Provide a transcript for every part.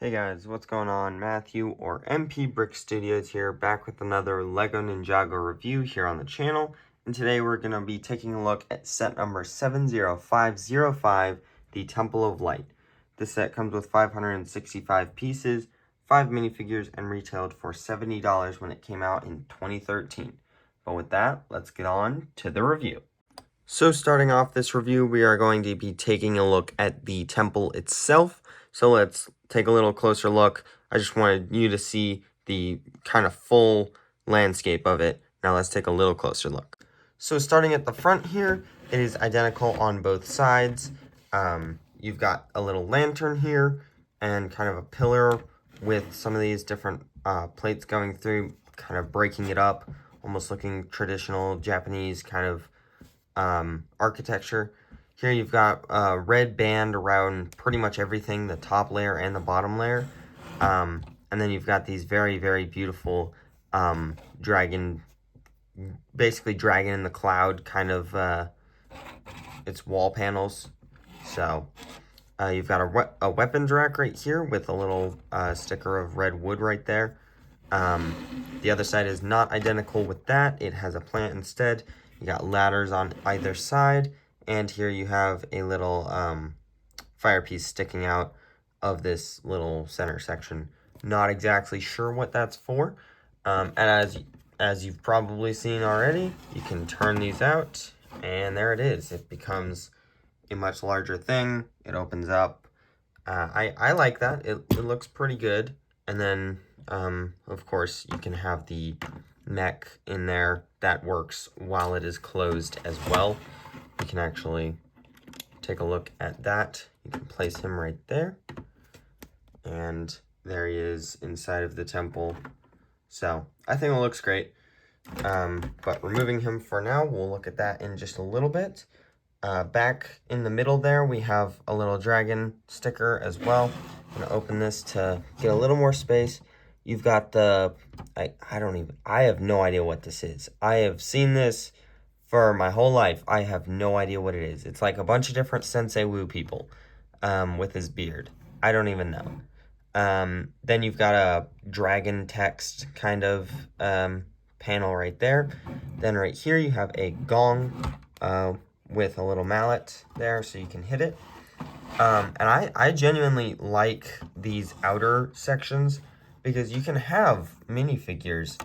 Hey guys, what's going on? Matthew or MP Brick Studios here, back with another Lego Ninjago review here on the channel. And today we're going to be taking a look at set number 70505, the Temple of Light. This set comes with 565 pieces, 5 minifigures, and retailed for $70 when it came out in 2013. But with that, let's get on to the review. So starting off this review, we are going to be taking a look at the temple itself. So let's take a little closer look. I just wanted you to see the kind of full landscape of it. Now let's take a little closer look. So starting at the front here, it is identical on both sides. You've got a little lantern here and kind of a pillar with some of these different plates going through, kind of breaking it up, almost looking traditional Japanese kind of architecture. Here you've got a red band around pretty much everything, the top layer and the bottom layer. And then you've got these very, very beautiful dragon, basically dragon in the cloud kind of, it's wall panels. So you've got a weapons rack right here with a little sticker of red wood right there. The other side is not identical with that. It has a plant instead. You got ladders on either side, and here you have a little fire piece sticking out of this little center section. Not exactly sure what that's for. And as you've probably seen already, you can turn these out, and there it is. It becomes a much larger thing. It opens up. I like that. It looks pretty good. And then, of course, you can have the neck in there. That works while it is closed as well. You can actually take a look at that. You can place him right there. And there he is inside of the temple. So I think it looks great. But removing him for now, we'll look at that in just a little bit. Back in the middle there, we have a little dragon sticker as well. I'm gonna open this to get a little more space. You've got the, I have no idea what this is. I have seen this for my whole life. I have no idea what it is. It's like a bunch of different Sensei Wu people with his beard. I don't even know. Then you've got a dragon text kind of panel right there. Then right here you have a gong with a little mallet there so you can hit it. And I genuinely like these outer sections because you can have minifigures.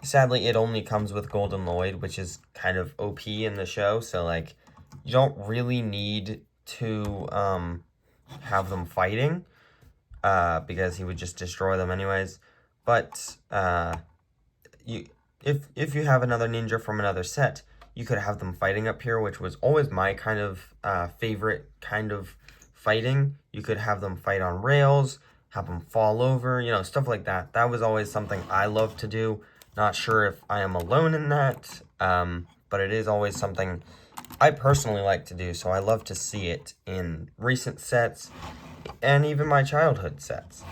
Sadly, it only comes with Golden Lloyd, which is kind of OP in the show. So, like, you don't really need to have them fighting because he would just destroy them anyways. But if you have another ninja from another set, you could have them fighting up here, which was always my kind of favorite kind of fighting. You could have them fight on rails, have them fall over, you know, stuff like that. That was always something I love to do. Not sure if I am alone in that, but it is always something I personally like to do. So I love to see it in recent sets and even my childhood sets.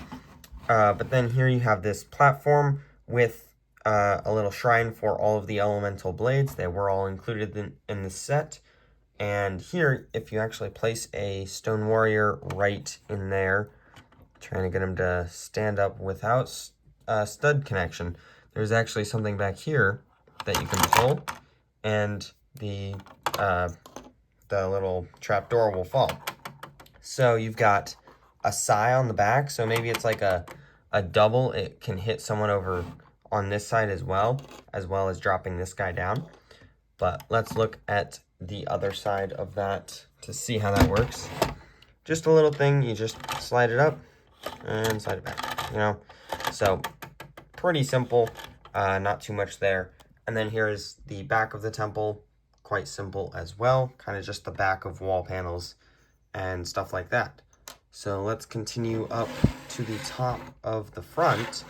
But then here you have this platform with a little shrine for all of the elemental blades. They were all included in the set. And here, if you actually place a stone warrior right in there, trying to get him to stand up without stud connection, there's actually something back here that you can pull, and the little trapdoor will fall. So you've got a sai on the back, so maybe it's like a double. It can hit someone over on this side as well as dropping this guy down. But let's look at the other side of that to see how that works. Just a little thing, you just slide it up and slide it back, you know. So pretty simple, not too much there. And then here is the back of the temple, quite simple as well, kind of just the back of wall panels and stuff like that. So let's continue up to the top of the front.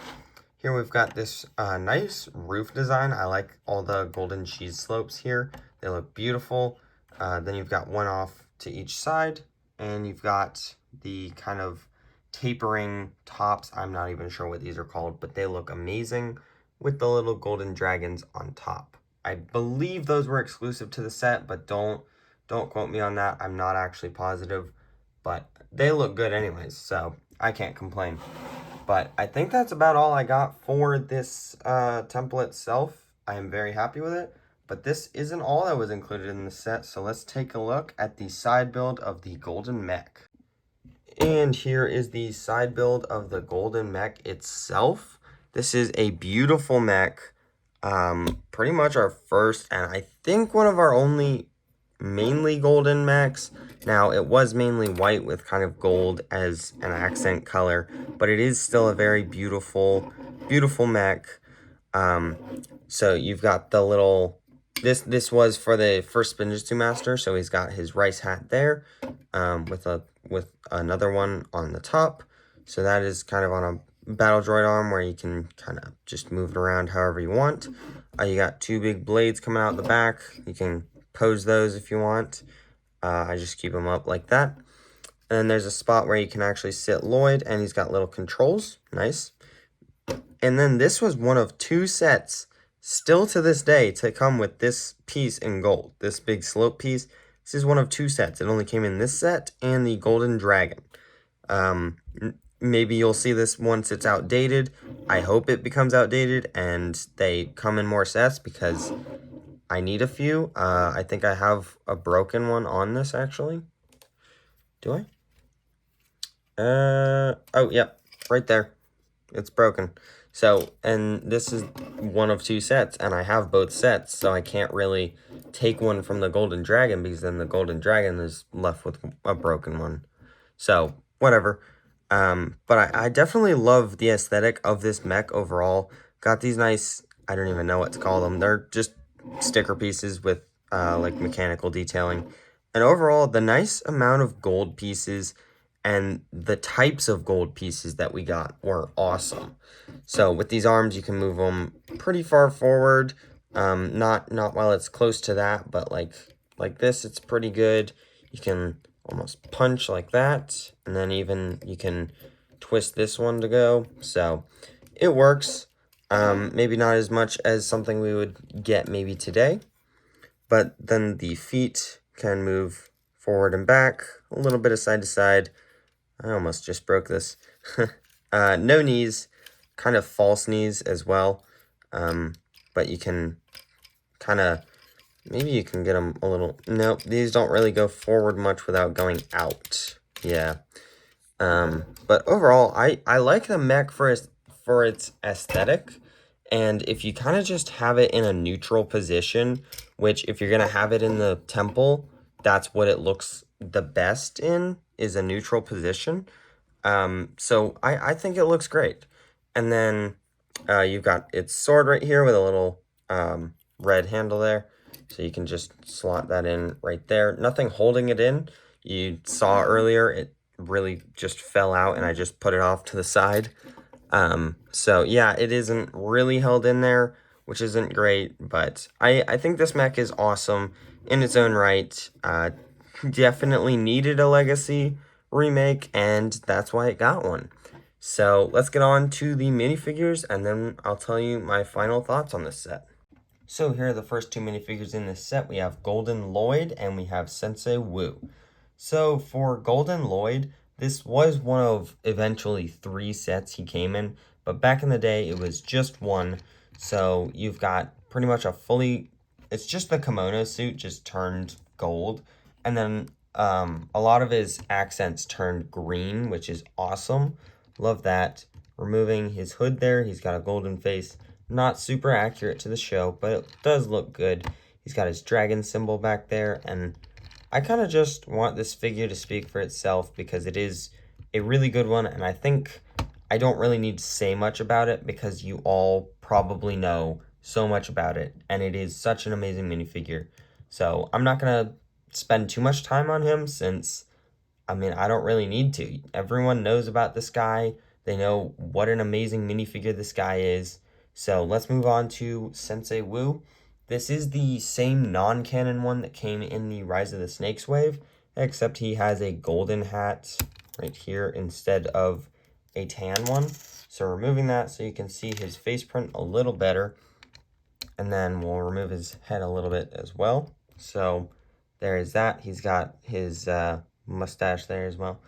Here we've got this nice roof design. I like all the golden cheese slopes here. They look beautiful. Then you've got one off to each side, and you've got the kind of tapering tops. I'm not even sure what these are called, but they look amazing with the little golden dragons on top. I believe those were exclusive to the set, but don't quote me on that. I'm not actually positive, but they look good anyways. So I can't complain. But I think that's about all I got for this temple itself. I am very happy with it. But this isn't all that was included in the set, so let's take a look at the side build of the Golden Mech. And here is the side build of the Golden Mech itself. This is a beautiful mech. Pretty much our first, and I think one of our only mainly golden mechs. Now, it was mainly white with kind of gold as an accent color, but it is still a very beautiful, beautiful mech. So you've got the little, this was for the first Spinjitzu Master, so he's got his rice hat there, with another one on the top. So that is kind of on a battle droid arm where you can kind of just move it around however you want. You got two big blades coming out the back. You can pose those if you want. I just keep them up like that. And then there's a spot where you can actually sit Lloyd, and he's got little controls. Nice. And then this was one of two sets, still to this day, to come with this piece in gold. This big slope piece. This is one of two sets. It only came in this set and the Golden Dragon. Maybe you'll see this once it's outdated. I hope it becomes outdated and they come in more sets because I need a few. I think I have a broken one on this, actually. Do I? Oh, yeah, right there. It's broken. So, and this is one of two sets, and I have both sets, so I can't really take one from the Golden Dragon, because then the Golden Dragon is left with a broken one. So, whatever. But I definitely love the aesthetic of this mech overall. Got these nice, I don't even know what to call them. They're just sticker pieces with, like, mechanical detailing. And overall, the nice amount of gold pieces and the types of gold pieces that we got were awesome. So with these arms, you can move them pretty far forward. Not while it's close to that, but like this, it's pretty good. You can almost punch like that, and then even you can twist this one to go. So it works. Maybe not as much as something we would get maybe today, but then the feet can move forward and back, a little bit of side to side. I almost just broke this. No knees, kind of false knees as well. But you can kind of, maybe you can get them a little, nope, these don't really go forward much without going out. Yeah. But overall, I like the mech for its aesthetic. And if you kind of just have it in a neutral position, which if you're going to have it in the temple, that's what it looks the best in, is a neutral position. So I think it looks great. And then you've got its sword right here with a little red handle there. So you can just slot that in right there. Nothing holding it in. You saw earlier, it really just fell out and I just put it off to the side. So yeah, it isn't really held in there, which isn't great, but I think this mech is awesome in its own right. Definitely needed a Legacy remake, and that's why it got one. So let's get on to the minifigures, and then I'll tell you my final thoughts on this set. So here are the first two minifigures in this set. We have Golden Lloyd, and we have Sensei Wu. So for Golden Lloyd, this was one of eventually 3 sets he came in, but back in the day, it was just one. So you've got pretty much a fully, it's just the kimono suit just turned gold. And then a lot of his accents turned green, which is awesome. Love that. Removing his hood there, he's got a golden face. Not super accurate to the show, but it does look good. He's got his dragon symbol back there, and I kind of just want this figure to speak for itself because it is a really good one, and I think I don't really need to say much about it because you all probably know so much about it, and it is such an amazing minifigure. So I'm not going to spend too much time on him since, I mean, I don't really need to. Everyone knows about this guy. They know what an amazing minifigure this guy is. So let's move on to Sensei Wu. This is the same non-canon one that came in the Rise of the Snakes wave, except he has a golden hat right here instead of a tan one. So removing that so you can see his face print a little better. And then we'll remove his head a little bit as well. So there is that. He's got his mustache there as well.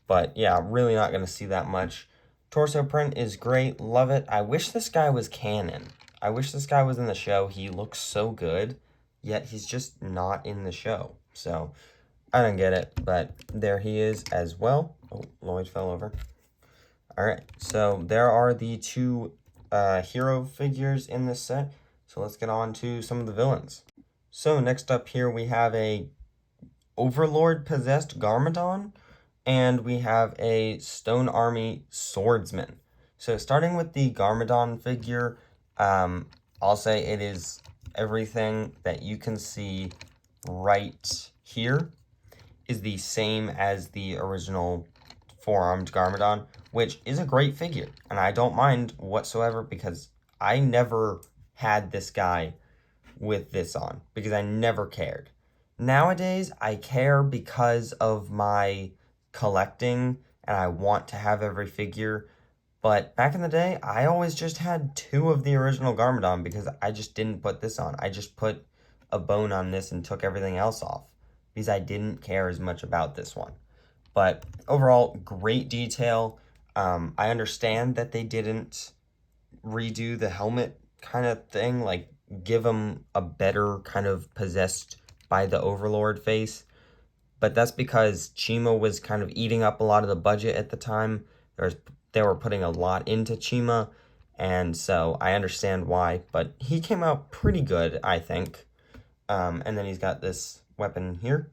But yeah, really not going to see that much. Torso print is great. Love it. I wish this guy was canon. I wish this guy was in the show. He looks so good, yet he's just not in the show. So I don't get it, but there he is as well. Oh, Lloyd fell over. All right, so there are the two hero figures in this set. So let's get on to some of the villains. So next up here we have a Overlord possessed Garmadon, and we have a Stone Army Swordsman. So starting with the Garmadon figure, I'll say it is everything that you can see right here is the same as the original four-armed Garmadon, which is a great figure, and I don't mind whatsoever because I never had this guy with this on because I never cared. Nowadays, I care because of my collecting and I want to have every figure. But back in the day, I always just had two of the original Garmadon because I just didn't put this on. I just put a bone on this and took everything else off because I didn't care as much about this one. But overall, great detail. I understand that they didn't redo the helmet kind of thing, like give him a better kind of possessed by the Overlord face. But that's because Chima was kind of eating up a lot of the budget at the time. They were putting a lot into Chima, and so I understand why. But he came out pretty good, I think. And then he's got this weapon here.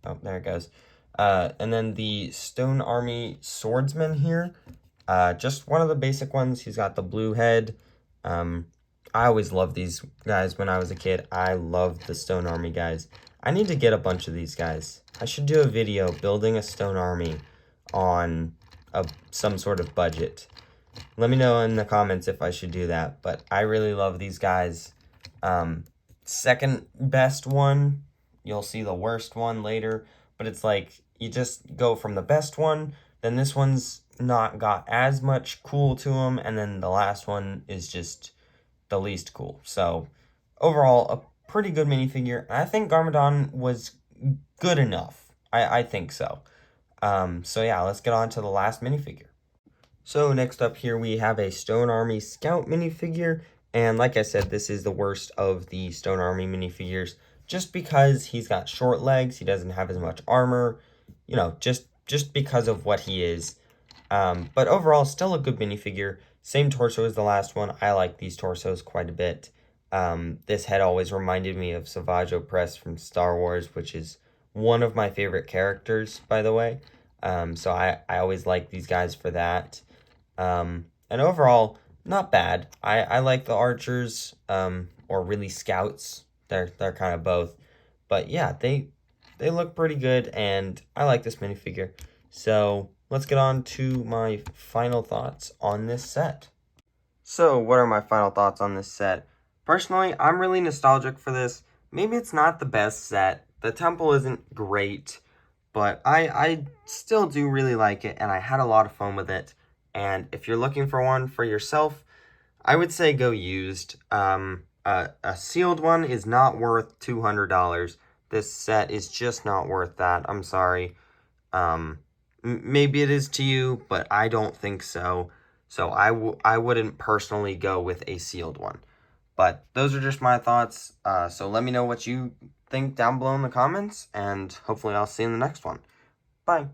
Oh, there it goes. And then the Stone Army Swordsman here. Just one of the basic ones. He's got the blue head. I always loved these guys when I was a kid. I loved the Stone Army guys. I need to get a bunch of these guys. I should do a video building a Stone Army on some sort of budget. Let me know in the comments if I should do that. But I really love these guys. Second best one, you'll see the worst one later. But it's like you just go from the best one, then this one's not got as much cool to him, and then the last one is just the least cool. So overall, a pretty good minifigure. I think Garmadon was good enough. I think so. So yeah, let's get on to the last minifigure. So next up here we have a Stone Army Scout minifigure, and like I said, this is the worst of the Stone Army minifigures, just because he's got short legs, he doesn't have as much armor, you know, just because of what he is. But overall, still a good minifigure. Same torso as the last one. I like these torsos quite a bit. This head always reminded me of Savage Opress from Star Wars, which is one of my favorite characters, by the way. So I always like these guys for that. And overall, not bad. I like the archers, or really scouts. They're kind of both. But yeah, they look pretty good, and I like this minifigure. So let's get on to my final thoughts on this set. So what are my final thoughts on this set? Personally, I'm really nostalgic for this. Maybe it's not the best set. The temple isn't great, but I still do really like it, and I had a lot of fun with it. And if you're looking for one for yourself, I would say go used. A sealed one is not worth $200. This set is just not worth that. I'm sorry. Maybe it is to you, but I don't think so. So I wouldn't personally go with a sealed one. But those are just my thoughts. So let me know what you think down below in the comments, and hopefully I'll see you in the next one. Bye.